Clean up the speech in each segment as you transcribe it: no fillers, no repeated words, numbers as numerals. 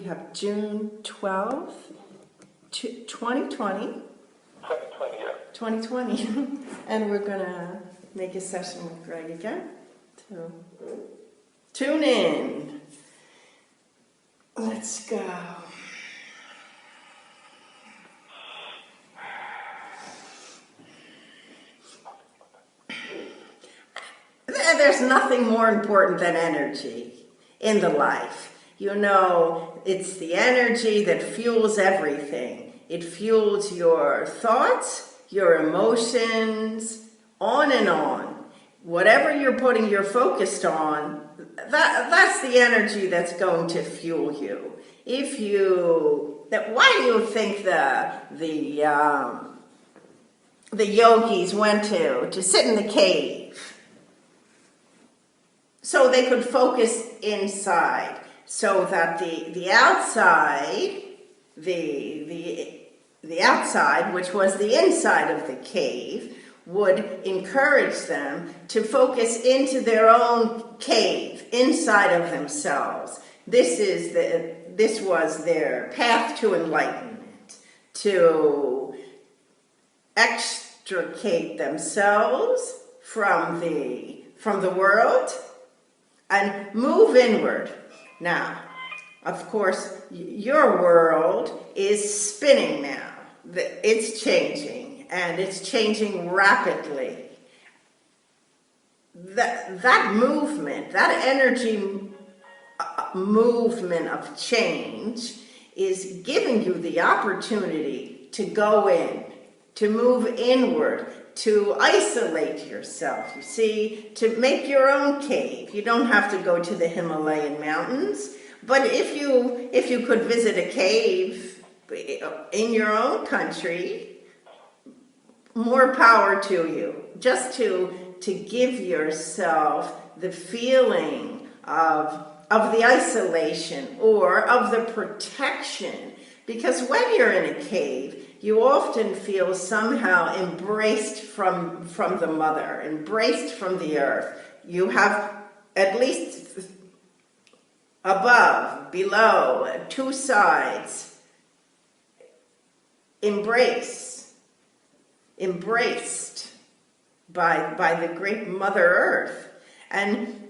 we have June 12th, 2020. 2020, yeah. 2020. And we're going to make a session with Greg again. So tune in. Let's go. There's nothing more important than energy in the life. You know, it's the energy that fuels everything. It fuels your thoughts, your emotions, on and on. Whatever you're putting your focus on, that's the energy that's going to fuel you. Why do you think the yogis went to sit in the cave? So they could focus inside, so that the outside, the outside, which was the inside of the cave, would encourage them to focus into their own cave, inside of themselves. This was their path to enlightenment, to extricate themselves from the world and move inward. Now, of course, your world is spinning now. It's changing, and it's changing rapidly. That movement, that energy movement of change is giving you the opportunity to go in, to move inward, to isolate yourself, you see, to make your own cave. You don't have to go to the Himalayan mountains, but if you could visit a cave in your own country, more power to you. Just to give yourself the feeling of the isolation or of the protection. Because when you're in a cave, you often feel somehow embraced from the mother, embraced from the earth. You have at least above, below, two sides. Embraced by the great Mother Earth. And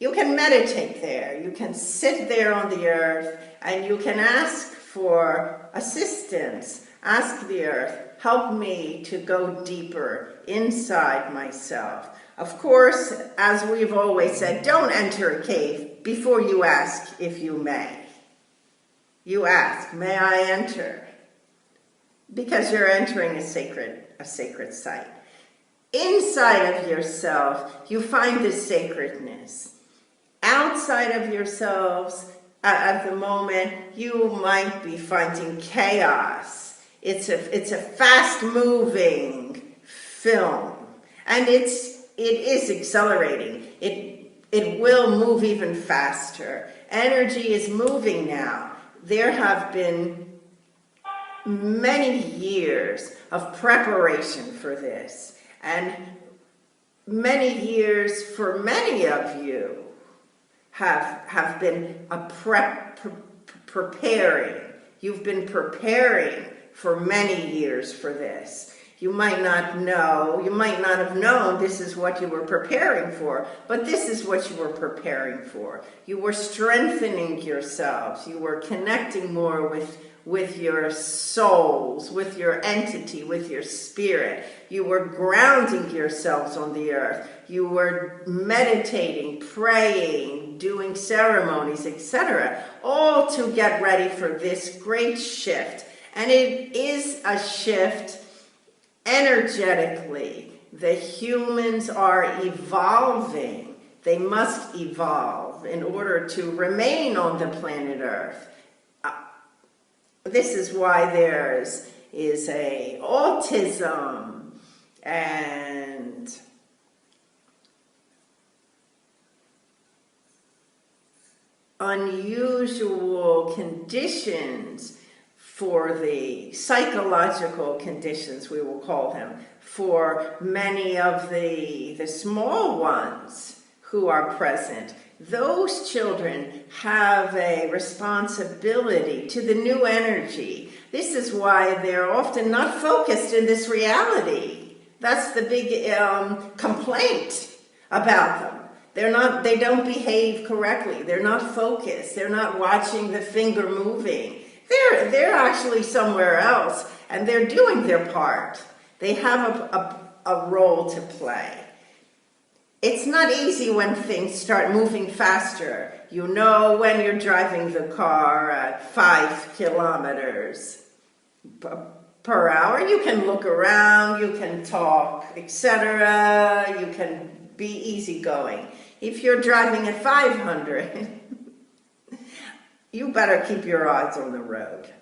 you can meditate there. You can sit there on the earth and you can ask for assistance. Ask the earth, help me to go deeper inside myself. Of course, as we've always said, don't enter a cave before you ask if you may. You ask, may I enter? Because you're entering a sacred site. Inside of yourself, you find this sacredness. Outside of yourselves, at the moment, you might be finding chaos. It's a fast-moving film, and it is accelerating. It will move even faster. Energy is moving now. There have been many years of preparation for this, and many years for many of you have been preparing. You've been preparing for many years for this. You might not know, you might not have known this is what you were preparing for, but this is what you were preparing for. You were strengthening yourselves. You were connecting more with your souls, with your entity, with your spirit. You were grounding yourselves on the earth. You were meditating, praying, doing ceremonies, etc., all to get ready for this great shift. And it is a shift energetically. The humans are evolving. They must evolve in order to remain on the planet Earth. This is why there is a autism and unusual conditions for the psychological conditions, we will call them, for many of the small ones who are present. those children have a responsibility to the new energy. This is why they're often not focused in this reality. That's the big complaint about them. They don't behave correctly. They're not focused. They're not watching the finger moving. They're actually somewhere else, and they're doing their part. They have a role to play. It's not easy when things start moving faster. You know when you're driving the car at 5 kilometers per hour. You can look around, you can talk, etc. You can be easygoing. If you're driving at 500, you better keep your eyes on the road.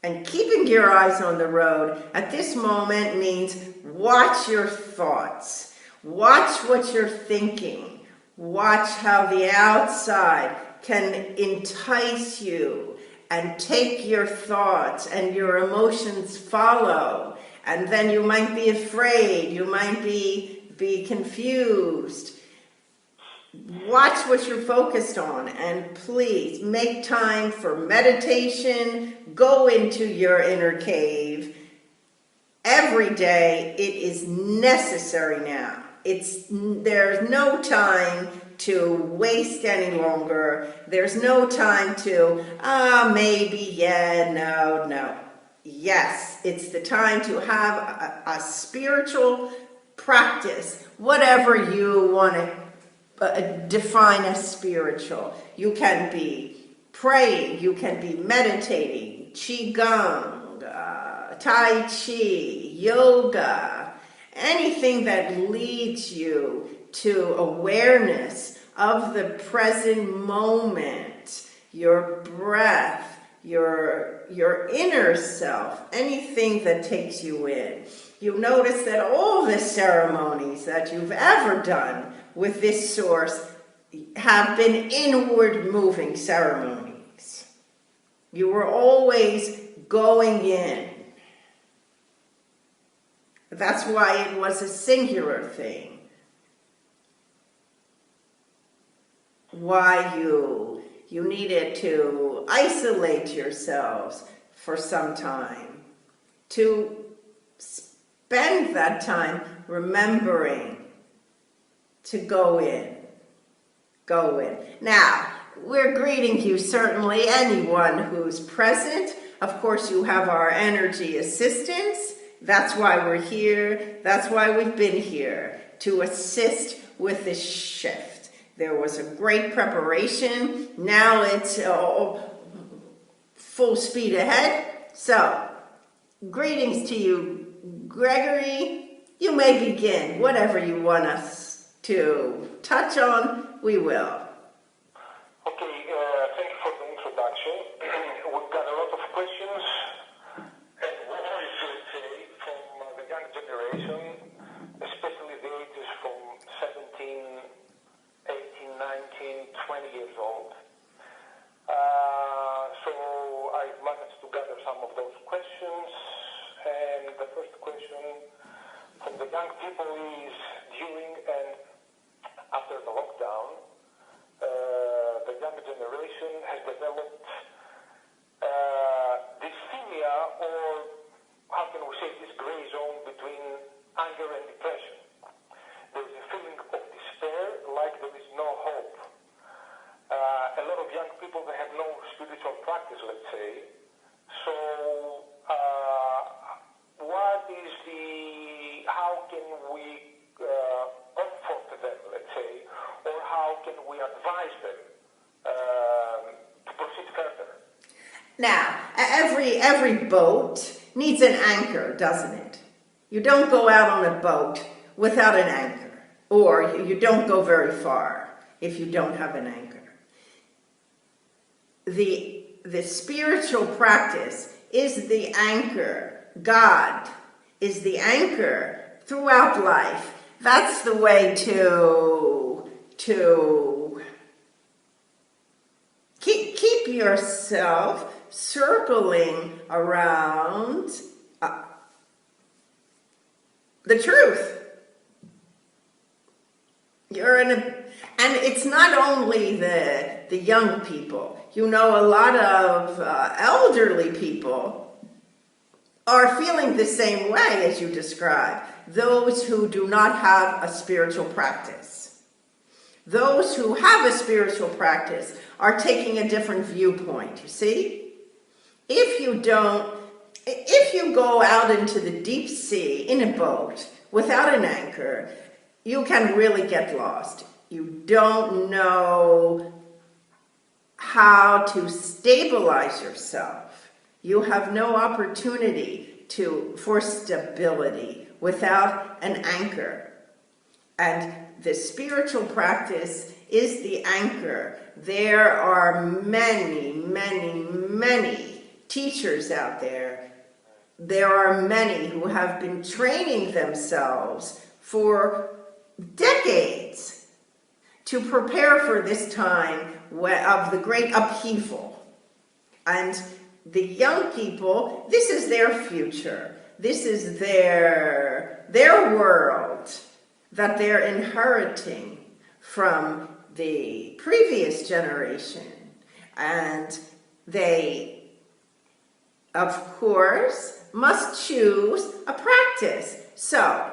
And keeping your eyes on the road at this moment means watch your thoughts. Watch what you're thinking. Watch how the outside can entice you and take your thoughts, and your emotions follow. And then you might be afraid. You might be confused. Watch what you're focused on, and please make time for meditation. Go into your inner cave every day. It is necessary now. There's no time to waste any longer. There's no time to, maybe, yeah, no. Yes, it's the time to have a spiritual practice, whatever you want to define as spiritual. You can be praying, you can be meditating, qigong, tai chi, yoga, anything that leads you to awareness of the present moment, your breath, your inner self, anything that takes you in. You notice that all the ceremonies that you've ever done with this source have been inward moving ceremonies. You were always going in. That's why it was a singular thing. Why you needed to isolate yourselves for some time, to spend that time remembering to go in. Go in. Now, we're greeting you, certainly, anyone who's present. Of course, you have our energy assistants. That's why we're here. That's why we've been here, to assist with this shift. There was a great preparation. Now it's full speed ahead. So, greetings to you, Gregory. You may begin. Whatever you want us to touch on, we will. Okay, thank you for the introduction. We've got a lot of questions and worries, let's say, from the young generation, especially the ages from 17, 18, 19, 20 years old. So I've managed to gather some of those questions, and the first question from the young people is, during and after the lockdown, the younger generation has developed dysphonia, or how can we say, this gray zone between anger and depression. There is a feeling of despair, like there is no hope. A lot of young people, they have no spiritual practice, let's say. So how can we comfort them, let's say, or how can we advise them to proceed further? Now, every boat needs an anchor, doesn't it? You don't go out on a boat without an anchor, or you don't go very far if you don't have an anchor. The spiritual practice is the anchor. God is the anchor throughout life. That's the way to keep yourself circling around the truth. And it's not only the young people. You know, a lot of elderly people are feeling the same way as you describe. Those who do not have a spiritual practice. Those who have a spiritual practice are taking a different viewpoint, you see? If you go out into the deep sea in a boat without an anchor, you can really get lost. You don't know how to stabilize yourself. You have no opportunity for stability without an anchor. And the spiritual practice is the anchor. There are many, many, many teachers out there. There are many who have been training themselves for decades to prepare for this time of the great upheaval. And the young people, this is their future. This is their world that they're inheriting from the previous generation. And they, of course, must choose a practice. So,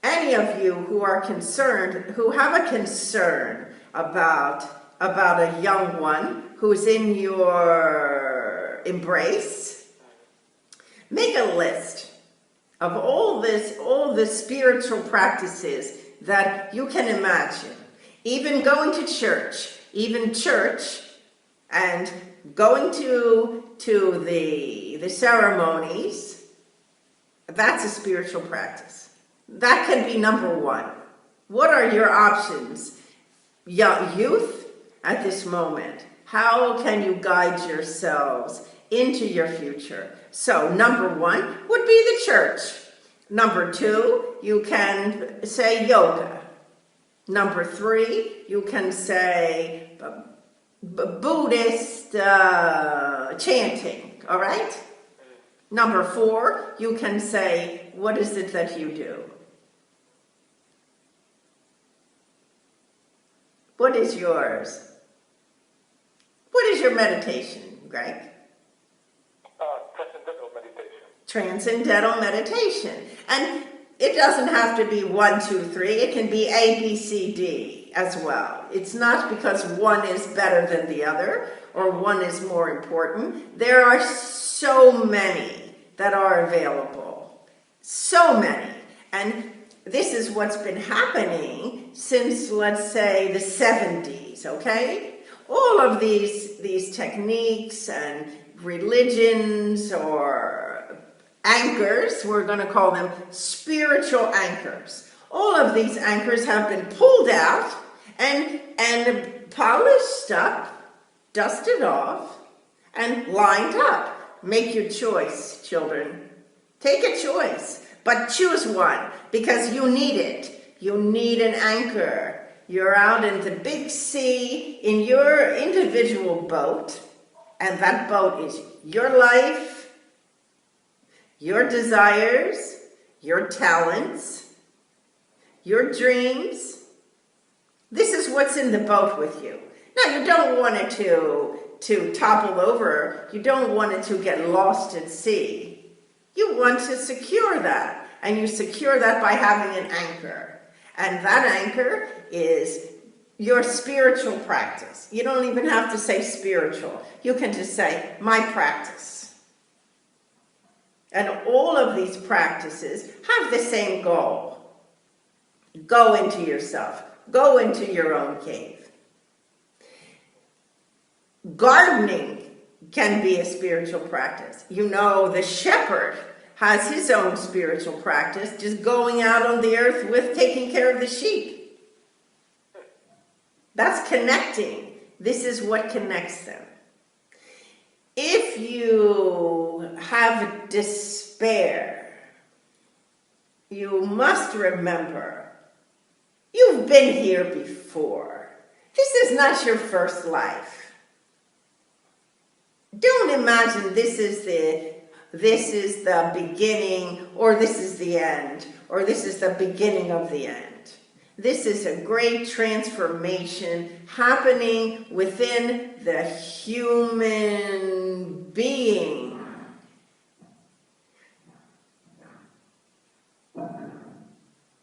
any of you who are concerned, who have a concern about a young one who's in your embrace, make a list of all the spiritual practices that you can imagine. Even going to church, and going to the ceremonies, that's a spiritual practice. That can be number one. What are your options, young youth, at this moment? How can you guide yourselves into your future? So, number one would be the church. Number two, you can say yoga. Number three, you can say Buddhist chanting, all right? Number four, you can say, what is it that you do? What is yours? What is your meditation, Greg? Transcendental meditation. Transcendental meditation. And it doesn't have to be 1, 2, 3. It can be A, B, C, D as well. It's not because one is better than the other or one is more important. There are so many that are available. So many. And this is what's been happening since, let's say, the 70s, okay? All of these techniques and religions or anchors, we're going to call them spiritual anchors. All of these anchors have been pulled out and polished up, dusted off, and lined up. Make your choice, children. Take a choice, but choose one because you need it. You need an anchor. You're out in the big sea in your individual boat, and that boat is your life, your desires, your talents, your dreams. This is what's in the boat with you. Now, you don't want it to topple over. You don't want it to get lost at sea. You want to secure that, and you secure that by having an anchor. And that anchor is your spiritual practice. You don't even have to say spiritual. You can just say, my practice. And all of these practices have the same goal. Go into yourself. Go into your own cave. Gardening can be a spiritual practice. You know, the shepherd has his own spiritual practice, just going out on the earth with taking care of the sheep. That's connecting. This is what connects them. If you have despair, you must remember, you've been here before. This is not your first life. Don't imagine this is the beginning, or this is the end, or this is the beginning of the end. This is a great transformation happening within the human being.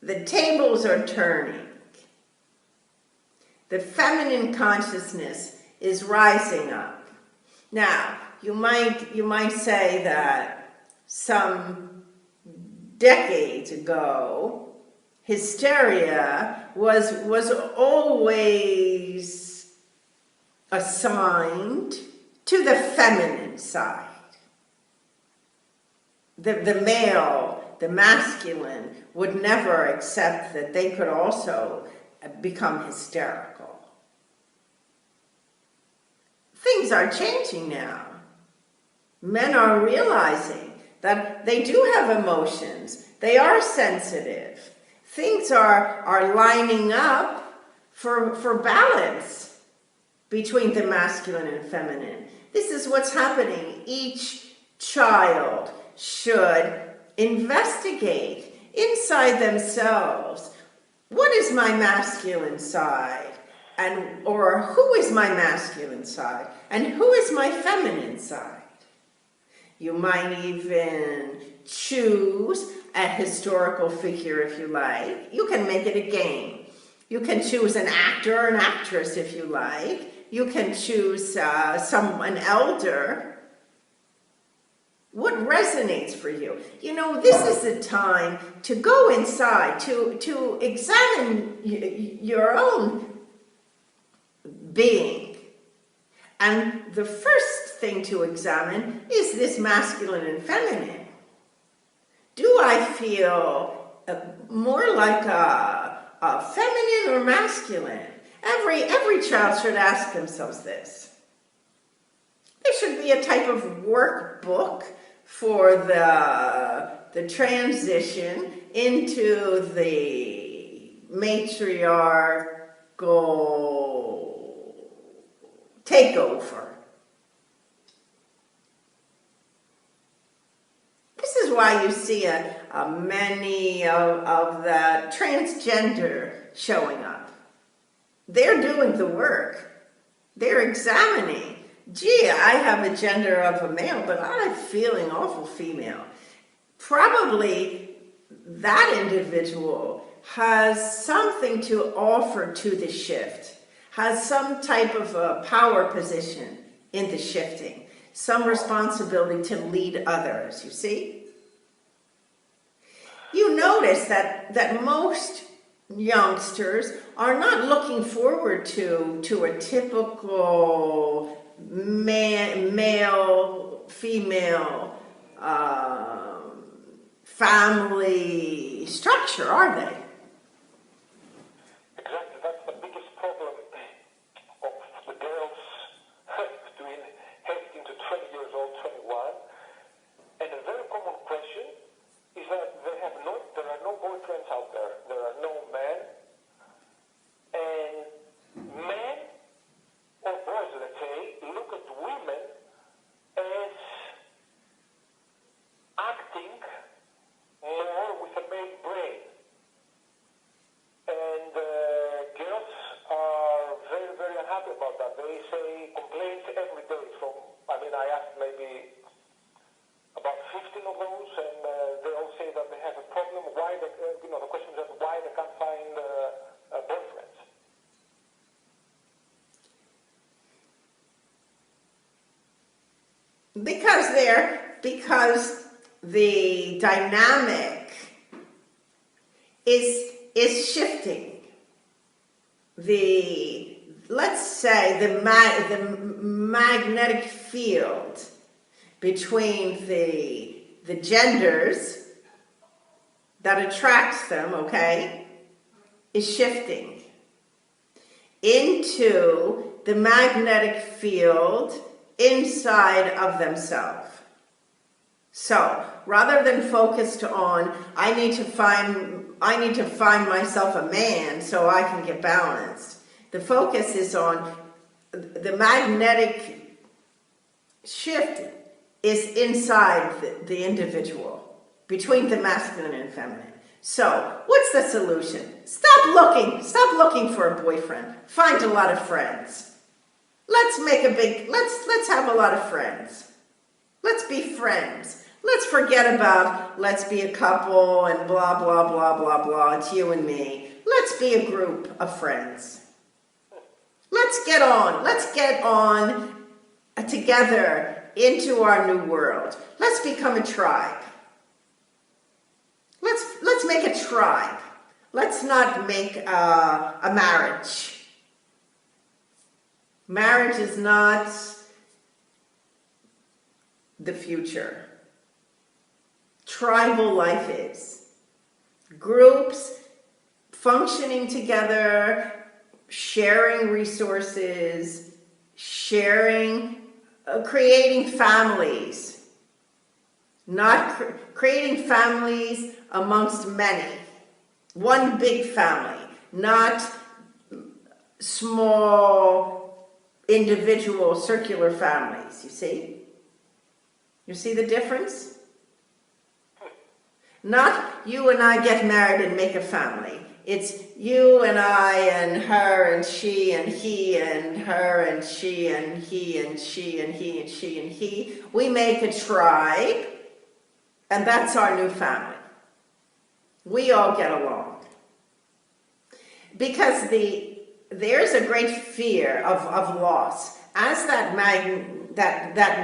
The tables are turning. The feminine consciousness is rising up. Now, you might say that some decades ago, hysteria was always assigned to the feminine side. The male, the masculine, would never accept that they could also become hysterical. Things are changing now. Men are realizing that they do have emotions. They are sensitive. Things are lining up for balance between the masculine and feminine. This is what's happening. Each child should investigate inside themselves. What is my masculine side? Or who is my masculine side? And who is my feminine side? You might even choose a historical figure if you like. You can make it a game. You can choose an actor or an actress if you like. You can choose an elder. What resonates for you? You know, this is the time to go inside, to examine your own being. And the first thing to examine is this masculine and feminine. Do I feel more like a feminine or masculine? Every child should ask themselves this. There should be a type of workbook for the transition into the matriarchal takeover. This is why you see many of the transgender showing up. They're doing the work. They're examining. Gee, I have a gender of a male, but I'm feeling awful female. Probably that individual has something to offer to the shift, has some type of a power position in the shifting, some responsibility to lead others, you see? You notice that most youngsters are not looking forward to a typical male, female family structure, are they? Exactly, that's the biggest problem of the girls between 18 to 20 years old, 21. And a very common question is that there are no boyfriends out there. There are no men. And men, or boys, let's say, look at women as acting more with a male brain. And girls are very, very unhappy about that. They say complaints every day I asked maybe about 15 of those, and they all say that they have a problem. Why, the question is why they can't find boyfriends. Because the dynamic is shifting. Let's say the magnetic field between the genders that attracts them, okay, is shifting into the magnetic field inside of themselves. So, rather than focused on, I need to find myself a man so I can get balanced. The focus is on the magnetic shift is inside the individual, between the masculine and feminine. So, what's the solution? Stop looking for a boyfriend. Find a lot of friends. Let's have a lot of friends. Let's be friends. Let's forget about let's be a couple and blah, blah, blah, blah, blah. It's you and me. Let's be a group of friends. Let's get on together into our new world. Let's become a tribe. Let's make a tribe. Let's not make a marriage. Marriage is not the future. Tribal life is. Groups functioning together, sharing resources, creating families. Not creating families amongst many. One big family, not small individual circular families, you see? You see the difference? Not you and I get married and make a family. It's you and I and her and she and he and her and she and he and she and he and she and he. We make a tribe, and that's our new family. We all get along. Because there's a great fear of loss. As that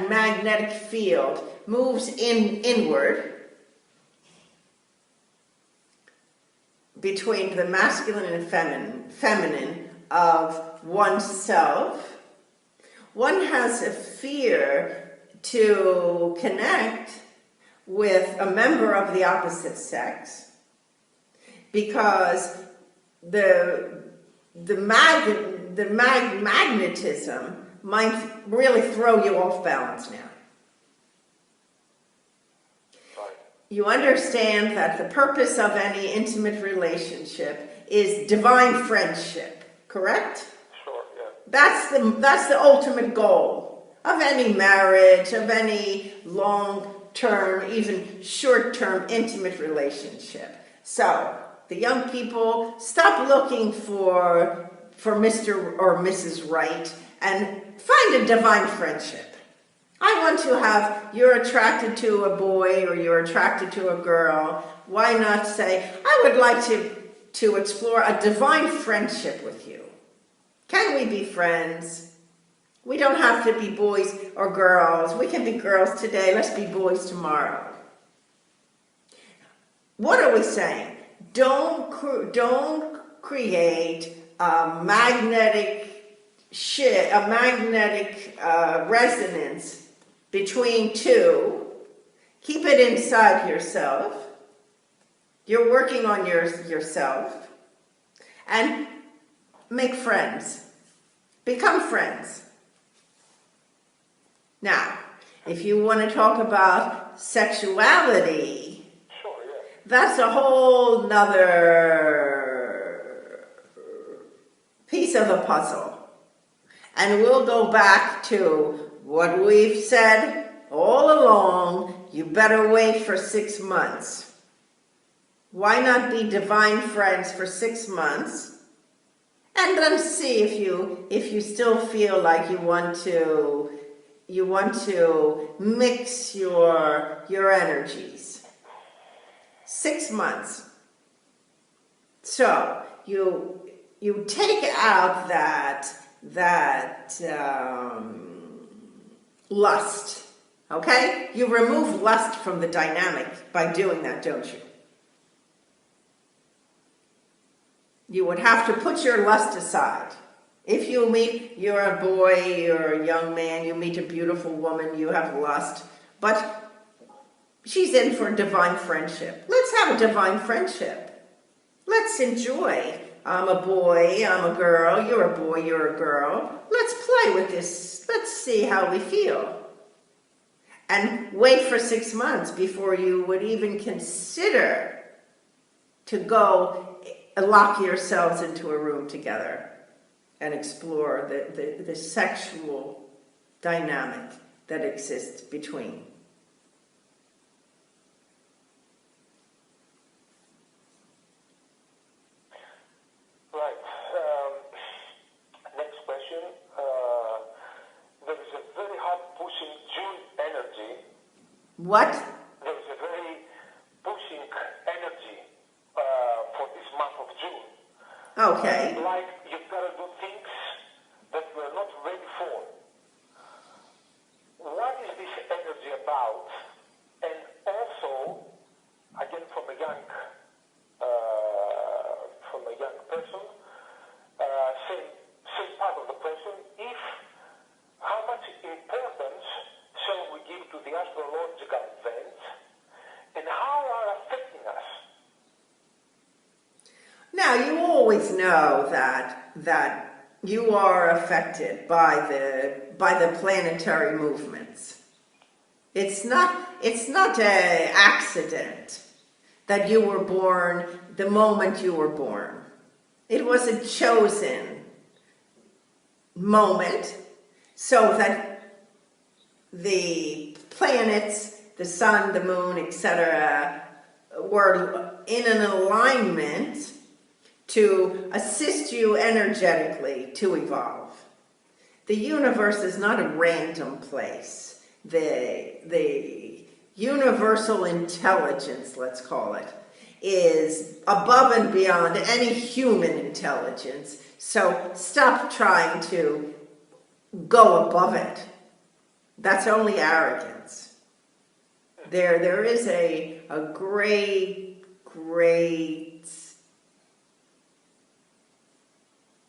magnetic field moves inward, between the masculine and feminine of oneself, one has a fear to connect with a member of the opposite sex because the magnetism might really throw you off balance now. You understand that the purpose of any intimate relationship is divine friendship, correct? Sure, yeah. That's the ultimate goal of any marriage, of any long-term, even short-term intimate relationship. So, the young people, stop looking for Mr. or Mrs. Right and find a divine friendship. I want to have, you're attracted to a boy or you're attracted to a girl. Why not say, I would like to explore a divine friendship with you. Can we be friends? We don't have to be boys or girls. We can be girls today. Let's be boys tomorrow. What are we saying? Don't create a magnetic resonance between two. Keep it inside yourself. You're working on yourself. And make friends. Become friends. Now, if you want to talk about sexuality, sure, yeah. That's a whole nother piece of the puzzle. And we'll go back to what we've said all along. You better wait for 6 months. Why not be divine friends for 6 months? And then see if you still feel like you want to mix your energies. 6 months. So you take out that lust, okay? You remove lust from the dynamic by doing that, don't you? You would have to put your lust aside. If you're a boy, you're a young man, you meet a beautiful woman, you have lust, but she's in for divine friendship. Let's have a divine friendship. Let's enjoy. I'm a boy, I'm a girl, you're a boy, you're a girl. Let's play with this. Let's see how we feel. And wait for 6 months before you would even consider to go lock yourselves into a room together and explore the sexual dynamic that exists between. What? There's a very pushing energy for this month of June. Okay. Like you've got to do things that we're not ready for. What is this energy about? And also, again from a young person, same part of the question, how much importance shall we give to the astrological events and how are affecting us? Now, you always know that you are affected by the planetary movements. It's not an accident that you were born the moment you were born. It was a chosen moment so that the planets, the sun, the moon, etc., were in an alignment to assist you energetically to evolve. The universe is not a random place. The universal intelligence, let's call it, is above and beyond any human intelligence. So stop trying to go above it. That's only arrogance. There is a great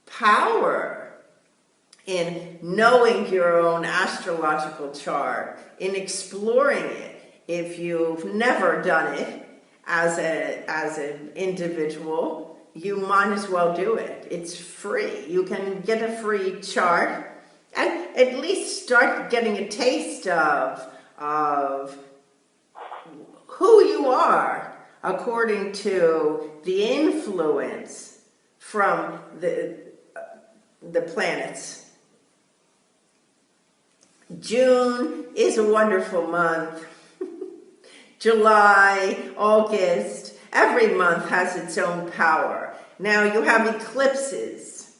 power in knowing your own astrological chart, in exploring it. If you've never done it as an individual, you might as well do it. It's free. You can get a free chart and at least start getting a taste of who you are according to the influence from the planets. June is a wonderful month. July, August, every month has its own power. Now you have eclipses,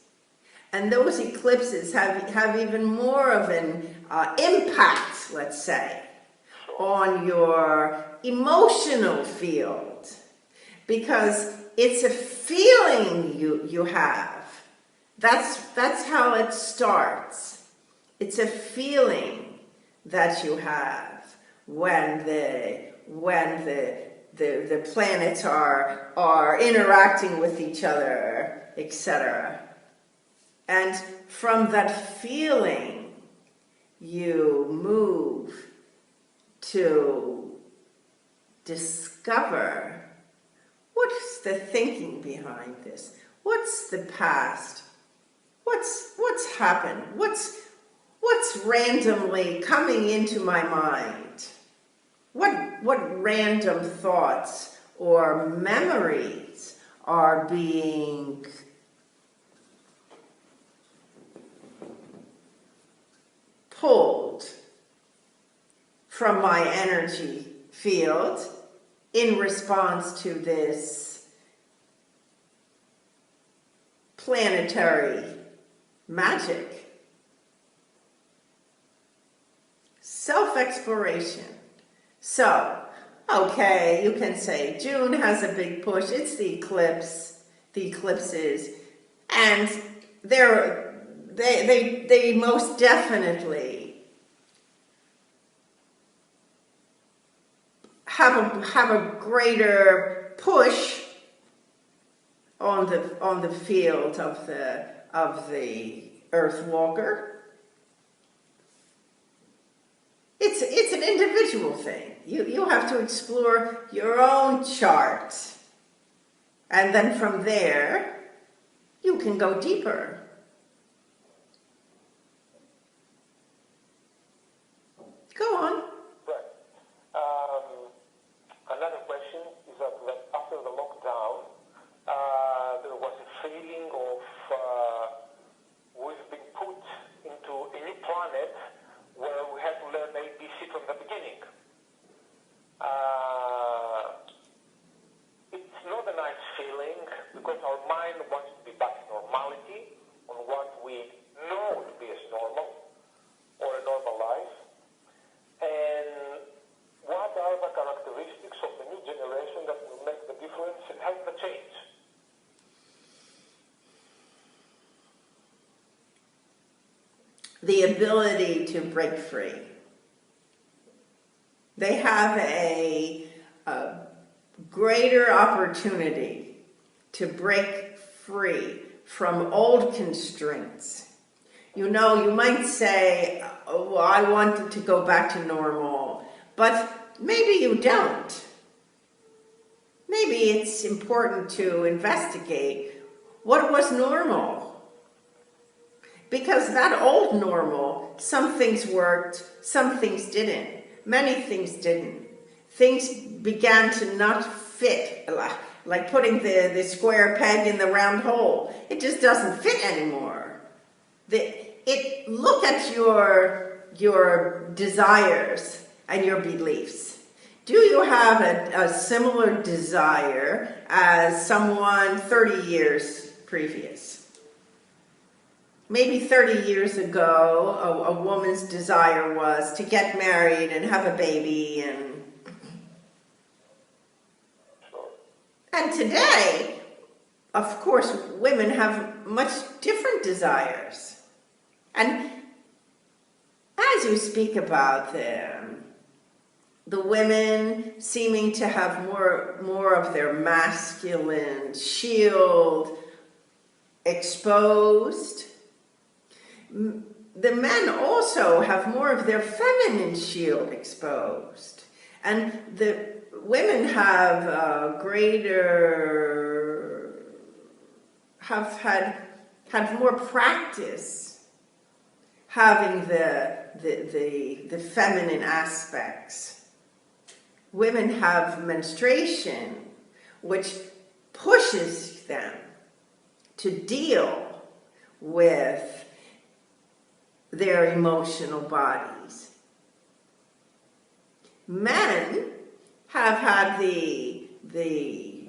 and those eclipses have even more of an impact, let's say, on your emotional field, because it's a feeling you have. That's how it starts. It's a feeling that you have when the planets are interacting with each other, etc. And from that feeling, you move to discover what's the thinking behind this. What's the past? What's happened? What's randomly coming into my mind? What random thoughts or memories are being pulled from my energy field in response to this planetary magic? Self-exploration. So, okay, you can say June has a big push. It's the eclipses, and they most definitely have a greater push on the field of the Earth Walker. It's an individual thing. You have to explore your own chart. And then from there, you can go deeper. Go on. Right. Another question is that after the lockdown, there was a feeling of we've been put into a new planet where we had to learn ABC from the beginning. It's not a nice feeling because our mind wants to be back to normality on what we know to be as normal or a normal life. the ability to break free. They have a greater opportunity to break free from old constraints. You know, you might say, oh, well, I wanted to go back to normal, but maybe you don't. Maybe it's important to investigate what was normal. Because that old normal, some things worked, some things didn't. Many things didn't. Things began to not fit, like putting the square peg in the round hole. It just doesn't fit anymore. Look at your desires and your beliefs. Do you have a similar desire as someone 30 years previous? Maybe 30 years ago, a woman's desire was to get married and have a baby. And today, of course, women have much different desires. And as you speak about them, the women seeming to have more of their masculine shield exposed, the men also have more of their feminine shield exposed. And the women have had more practice having the feminine aspects. Women have menstruation, which pushes them to deal with their emotional bodies. Men have had the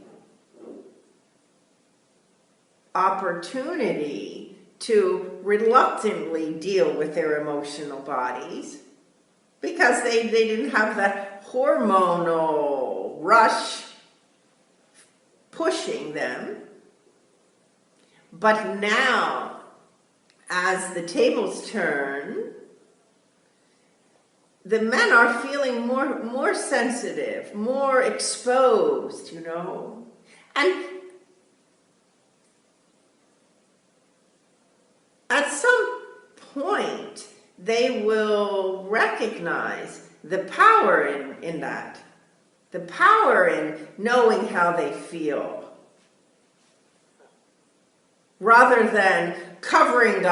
opportunity to reluctantly deal with their emotional bodies because they didn't have that hormonal rush pushing them. But now, as the tables turn, the men are feeling more sensitive, more exposed, you know. And at some point, they will recognize the power in that, the power in knowing how they feel, rather than covering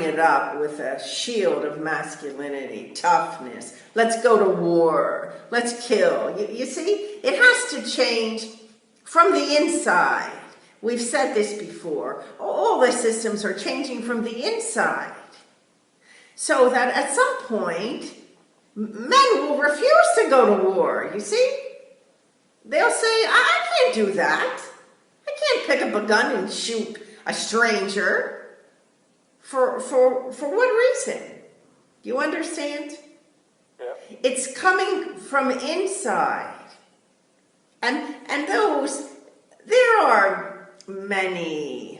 it up with a shield of masculinity, toughness. Let's go to war. Let's kill. You see, it has to change from the inside. We've said this before. All the systems are changing from the inside. So that at some point, men will refuse to go to war, you see? They'll say, I can't do that. I can't pick up a gun and shoot a stranger. For what reason? Do you understand? Yeah. It's coming from inside. And there are many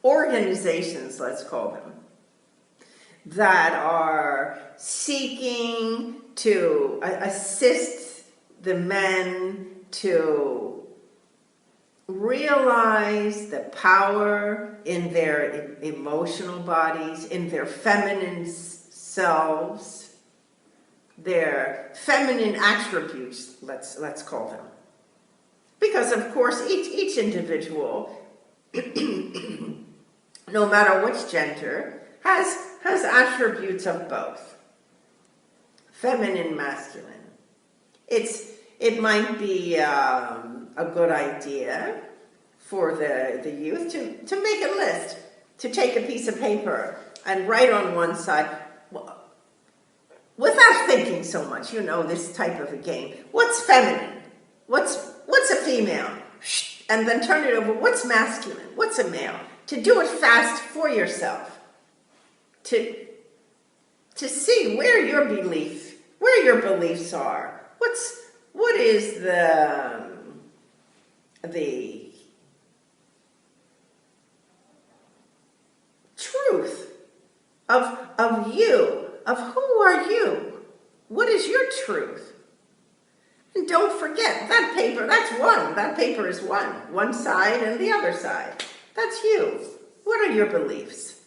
organizations, let's call them, that are seeking to assist the men to realize the power in their emotional bodies, in their feminine selves, their feminine attributes, let's call them. Because of course each individual, no matter which gender, has attributes of both. Feminine, masculine. It might be a good idea for the youth to make a list, to take a piece of paper and write on one side, without thinking so much, you know, this type of a game. What's feminine? What's a female? And then turn it over. What's masculine? What's a male? To do it fast for yourself. To see where your beliefs are. What is the of you, of who are you? What is your truth? And don't forget, that paper, that's one. That paper is one side and the other side. That's you. What are your beliefs?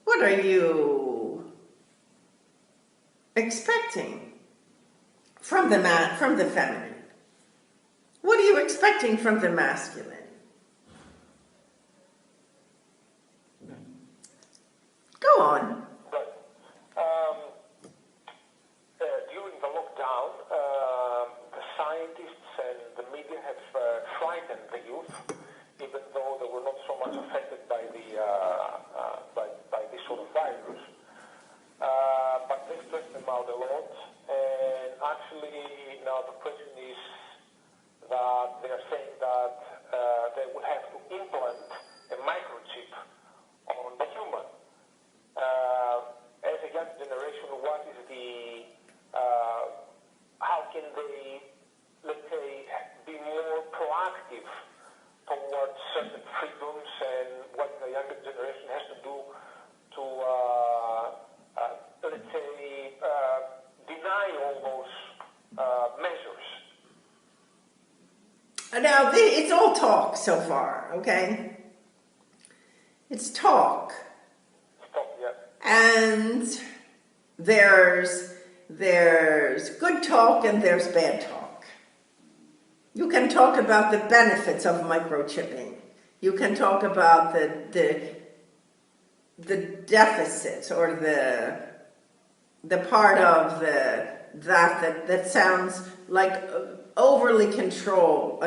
What are you expecting from the feminine? What are you expecting from the masculine? Go on. During the lockdown, the scientists and the media have frightened the youth, even though they were not so much affected by this sort of virus. But they stressed them out a lot, and actually now the question is that they are saying that they will have to implant a microchip on the human. As a young generation, what is how can they, let's say, be more proactive towards certain freedoms, and what the younger generation has to do to, let's say, deny all those measures? Now, it's all talk so far, okay? It's talk. Yeah. And there's good talk and there's bad talk. You can talk about the benefits of microchipping. You can talk about the deficits, or the part of that sounds like an overly controlled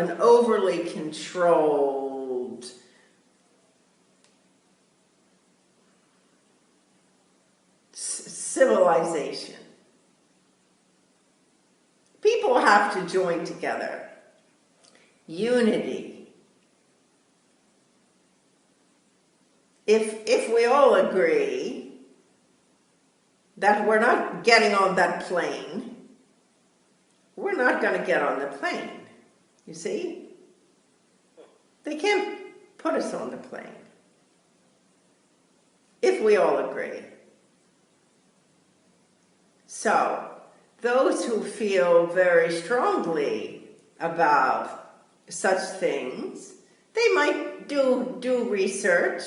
civilization. People have to join together. Unity. If we all agree that we're not getting on that plane, we're not going to get on the plane. You see? They can't put us on the plane if we all agree. So, those who feel very strongly about such things, they might do research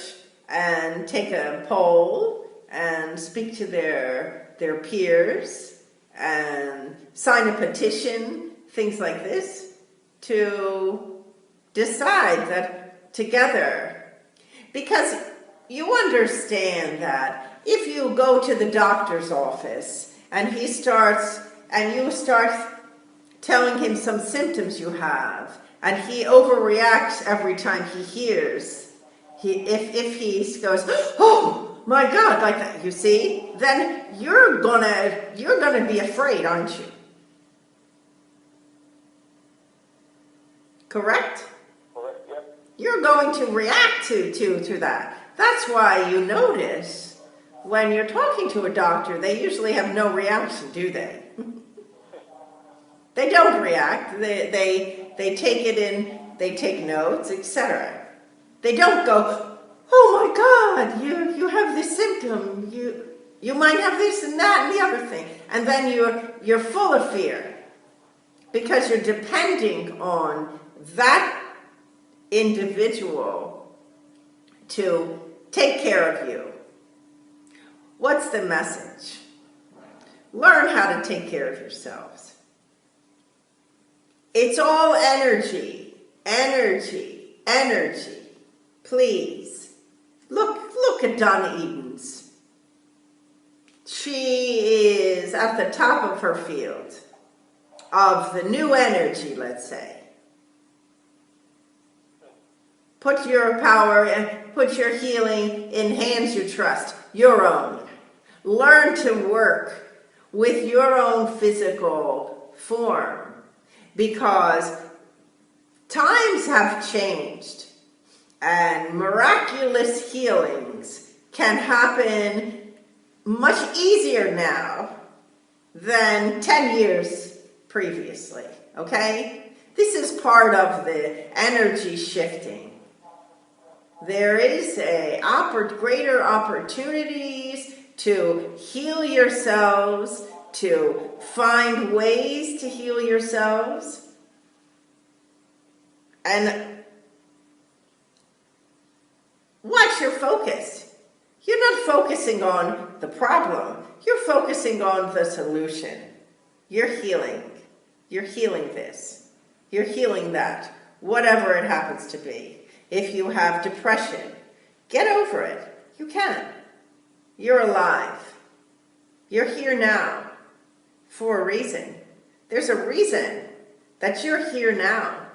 and take a poll and speak to their peers and sign a petition, things like this, to decide that together. Because you understand that if you go to the doctor's office and you start telling him some symptoms you have, and he overreacts every time he hears, if he goes, oh my God, like that, you see, then you're gonna be afraid, aren't you? Correct? Correct, yeah. You're going to react to that. That's why you notice when you're talking to a doctor, they usually have no reaction, do they? They don't react. They take it in, they take notes, etc. They don't go, oh my God, you have this symptom, you might have this and that and the other thing. And then you're full of fear because you're depending on that individual to take care of you. What's the message? Learn how to take care of yourselves. It's all energy, energy, energy. Please, look at Donna Edens. She is at the top of her field of the new energy, let's say. Put your power and put your healing in hands you trust, your own. Learn to work with your own physical form, because times have changed and miraculous healings can happen much easier now than 10 years previously, okay? This is part of the energy shifting. There is greater opportunities to heal yourselves, to find ways to heal yourselves. And watch your focus. You're not focusing on the problem. You're focusing on the solution. You're healing. You're healing this. You're healing that. Whatever it happens to be. If you have depression, get over it. You can. You're alive. You're here now for a reason. There's a reason that you're here now.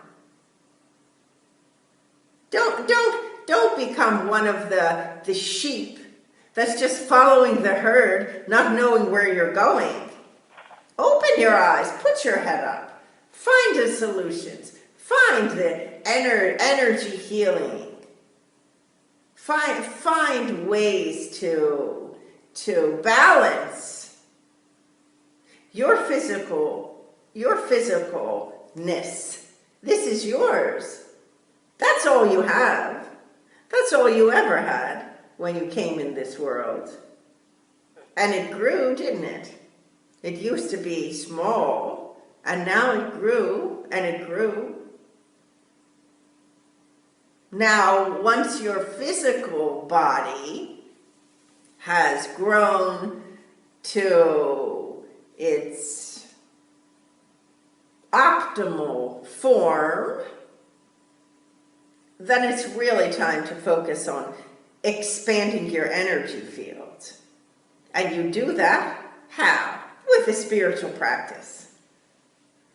Don't become one of the sheep that's just following the herd, not knowing where you're going. Open your eyes, put your head up, find the solutions, find the energy healing. Find ways to balance your physicalness. This is yours. That's all you have. That's all you ever had when you came in this world. And it grew, didn't it? It used to be small, and now it grew, and it grew. Now, once your physical body has grown to its optimal form, then it's really time to focus on expanding your energy field. And you do that, how? With a spiritual practice.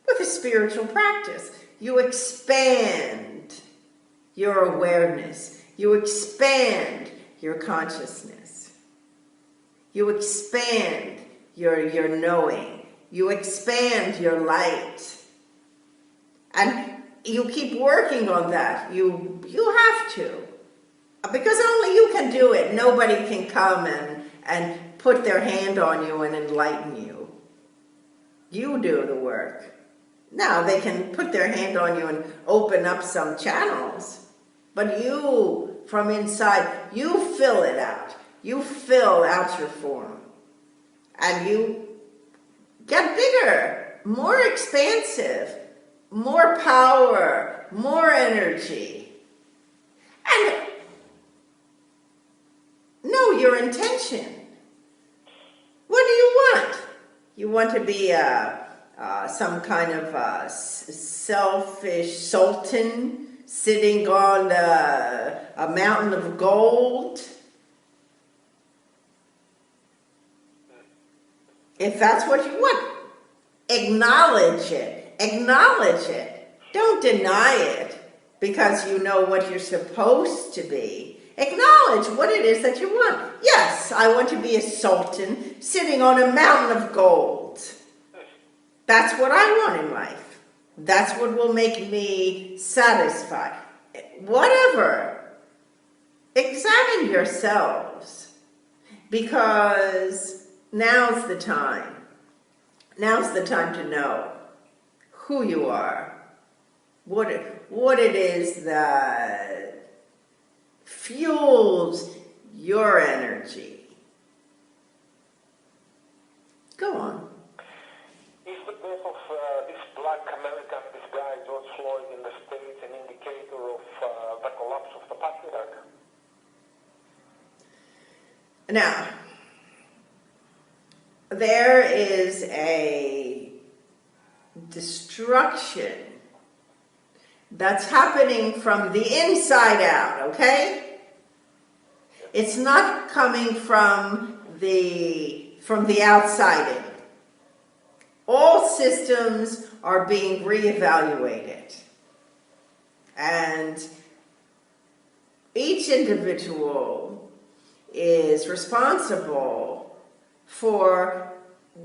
With a spiritual practice, you expand your awareness. You expand your consciousness. You expand your knowing. You expand your light. And you keep working on that. You have to. Because only you can do it. Nobody can come and put their hand on you and enlighten you. You do the work. Now, they can put their hand on you and open up some channels. But you, from inside, you fill it out. You fill out your form. And you get bigger, more expansive, more power, more energy. And know your intention. What do you want? You want to be some kind of selfish sultan sitting on a mountain of gold? If that's what you want, acknowledge it. Acknowledge it. Don't deny it because you know what you're supposed to be. Acknowledge what it is that you want. Yes, I want to be a sultan sitting on a mountain of gold. That's what I want in life. That's what will make me satisfied. Whatever. Examine yourselves because now's the time. Now's the time to know who you are, what it is that fuels your energy. Go on. Is the death of this black American, this guy, George Floyd, in the States an indicator of the collapse of the patriarch? Now, there is a destruction that's happening from the inside out, okay? It's not coming from the outside in. All systems are being reevaluated. And each individual is responsible for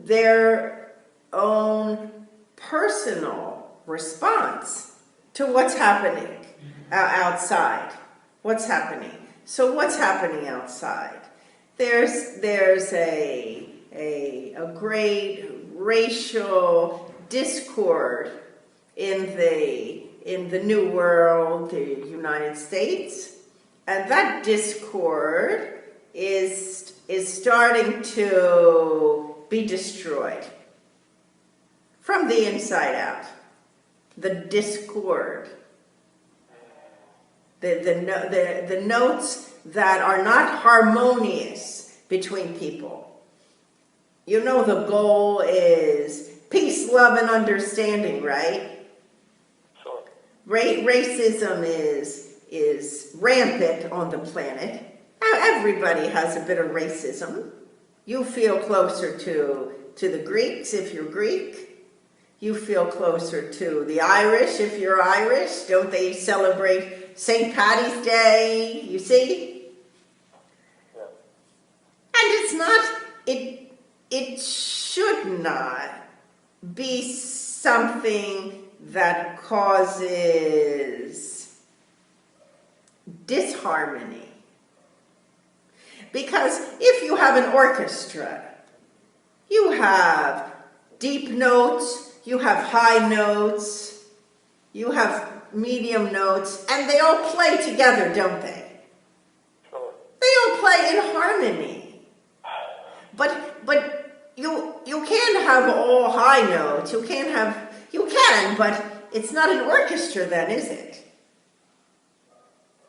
their own personal response to what's happening outside. What's happening? So what's happening outside? There's a great racial discord in the New World, the United States, And that discord is starting to be destroyed from the inside out. The discord. The notes that are not harmonious between people. You know the goal is peace, love, and understanding, right? Sure. Racism is rampant on the planet. Everybody has a bit of racism. You feel closer to the Greeks if you're Greek. You feel closer to the Irish if you're Irish. Don't they celebrate St. Paddy's Day? You see? Yeah. And it's not, it should not be something that causes disharmony. Because if you have an orchestra, you have deep notes, you have high notes, you have medium notes, and they all play together, don't they? Sure. They all play in harmony. But you can't have all high notes. You can, but it's not an orchestra then, is it?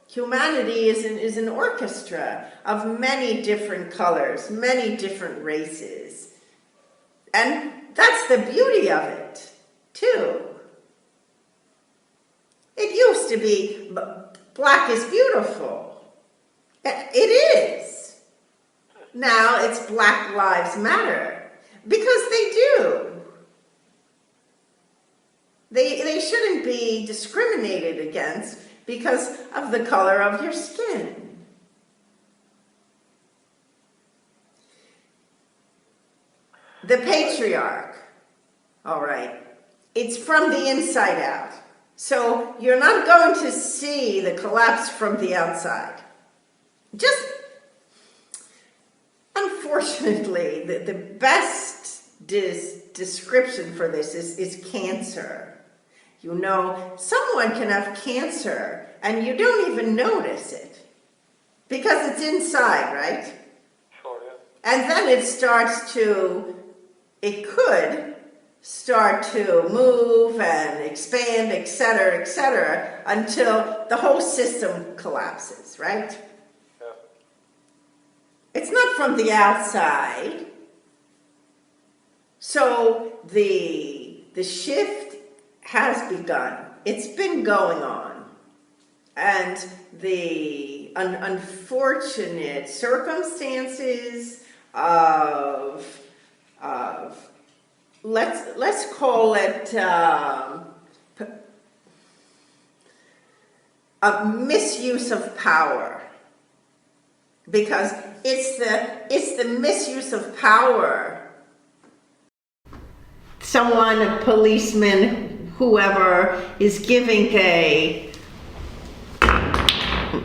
Humanity is an orchestra of many different colors, many different races. And that's the beauty of it, too. It used to be black is beautiful. It is. Now it's Black Lives Matter, because they do. They shouldn't be discriminated against because of the color of your skin. The patriarch, all right, it's from the inside out. So you're not going to see the collapse from the outside. Just, unfortunately, the best description for this is cancer. You know, someone can have cancer and you don't even notice it because it's inside, right? Sure, yeah. And then it could start to move and expand, etc., until the whole system collapses, right? Yeah. It's not from the outside. So the shift has begun. It's been going on. And the unfortunate circumstances of let's call it a misuse of power, because it's the misuse of power. Someone, a policeman, whoever, is giving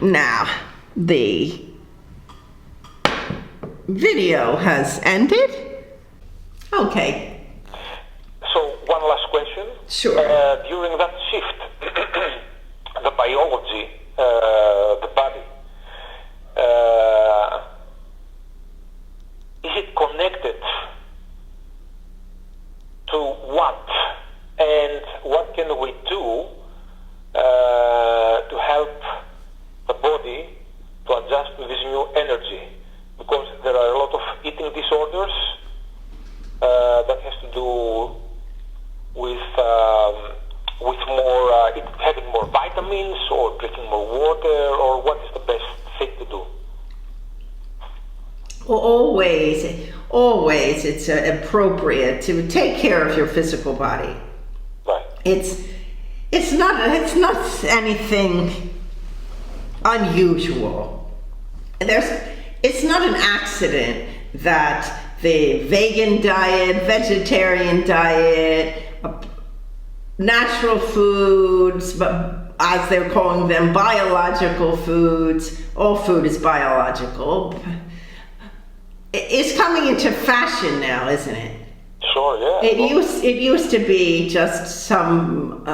now the video has ended. Okay. So one last question. Sure. During that shift, the biology, the body, is it connected to what? And what can we do to help the body to adjust to this new energy? Because there are a lot of eating disorders that has to do with more having more vitamins or drinking more water, or what is the best thing to do? Well, always it's appropriate to take care of your physical body. Right. It's not anything unusual. It's not an accident that the vegan diet, vegetarian diet, natural foods, but as they're calling them, biological foods, all food is biological, it's coming into fashion now, isn't it? Sure, yeah. It used to be just some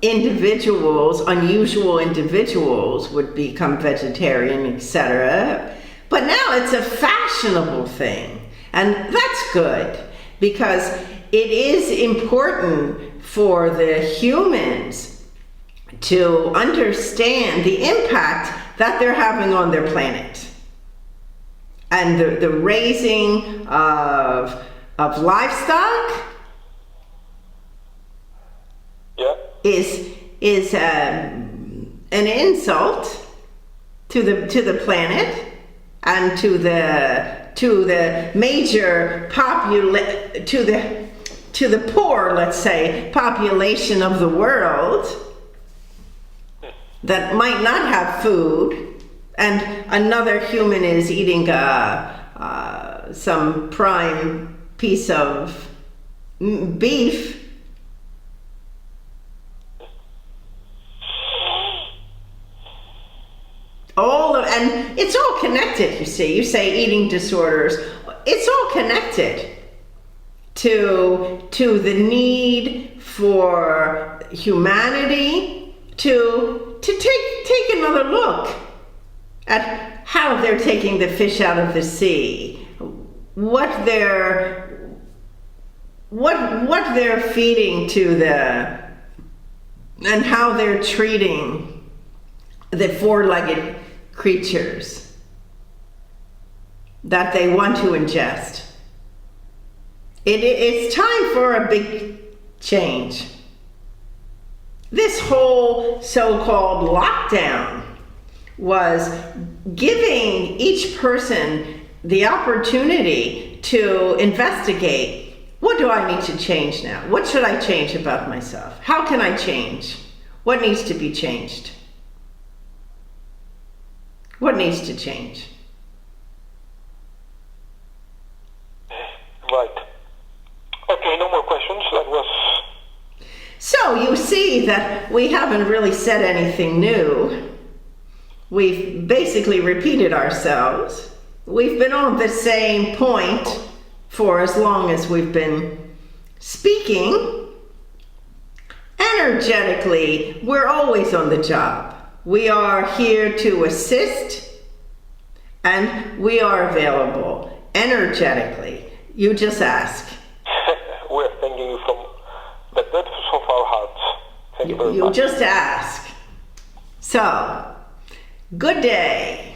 individuals, unusual individuals would become vegetarian, etc. But now it's a fashionable thing. And that's good because it is important for the humans to understand the impact that they're having on their planet. And the raising of livestock is an insult to the planet and to the major to the poor, let's say, population of the world that might not have food, and another human is eating some prime piece of beef. And it's all connected, you see. You say eating disorders. It's all connected to the need for humanity to take another look at how they're taking the fish out of the sea, what they're feeding to and how they're treating the four-legged creatures that they want to ingest. It's time for a big change. This whole so-called lockdown was giving each person the opportunity to investigate, what do I need to change now? What should I change about myself? How can I change? What needs to be changed? What needs to change? Right. Okay, no more questions. That was... So you see that we haven't really said anything new. We've basically repeated ourselves. We've been on the same point for as long as we've been speaking. Energetically, we're always on the job. We are here to assist, and we are available energetically. You just ask. We're thanking you from the depths of our hearts. Thank you very much. You just ask. So, good day.